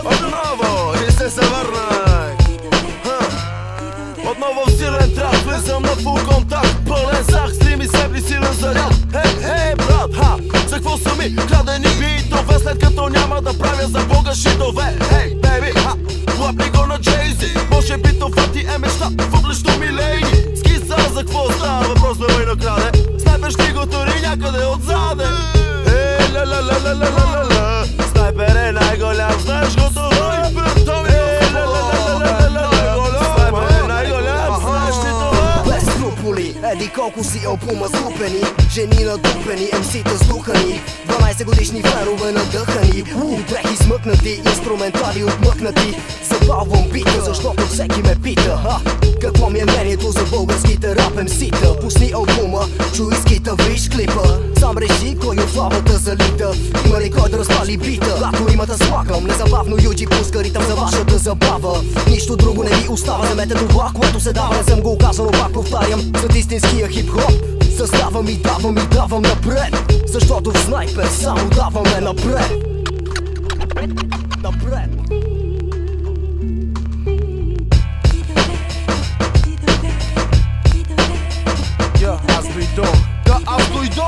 Отново и се завърнах. Отново в силен трак, влизам на фул контакт. Пълен сах, стрими себли, силен заряд. Хей, брат, за какво са ми крадени битове, след като няма да правя за Бога шитове? Хей, бейби, лапни го на Джейзи. Може би това ти е мечта, въблещо ми лейни. Скиса, за какво става въпрос, ме накраде. Снайпер ще го тури някъде отзаде. Ей, ла-ла-ла-ла-ла-ла-ла-ла. Снайпер е най-голям, знаеш го това. Еди колко си албума скупени, жени надупени, МС-та сдухани, 12 годишни фенове надъхани, дрехи смъкнати, инструментали отмъкнати. Забавам бита, защото всеки ме пита какво ми е мнението за българските рап МС-та. Пусни албума, чуй скита, виж клипа, сам реши кой от славата залита. Има ли кой да разпали бита? Когато римата слагам, незабавно юджи пуска ритъм за вашата забава. Нищо друго не ви остава, вземете това, което се дава. Не съм го казано, пак повтарям, зад истинския хип-хоп създавам и давам напред, защото в снайпер само даваме напред. Напред. Аз дойдох.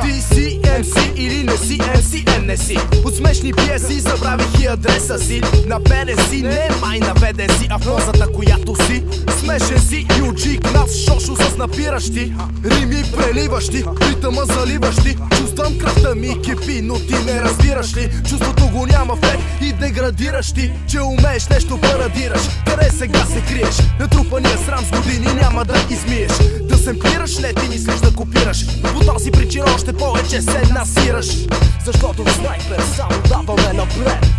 Ти си MC или не си MC, не си. От смешни пиеси забравих и адреса си. Наведен си, не май наведен си, а в позата, която си. Смешен си, юджик, нас шошо с напиращи рими преливащи, ритъма заливащи. Чувствам кръвта ми кипи, но ти не разбираш ли? Чувството го няма в теб и деградираш ти, че умееш нещо парадираш. Къде сега се криеш? Натрупания срам с години няма да измиеш. Да семплираш, не ти мислиш да копираш. По тази причина още повече се насираш, защото в снайпер само даваме напред.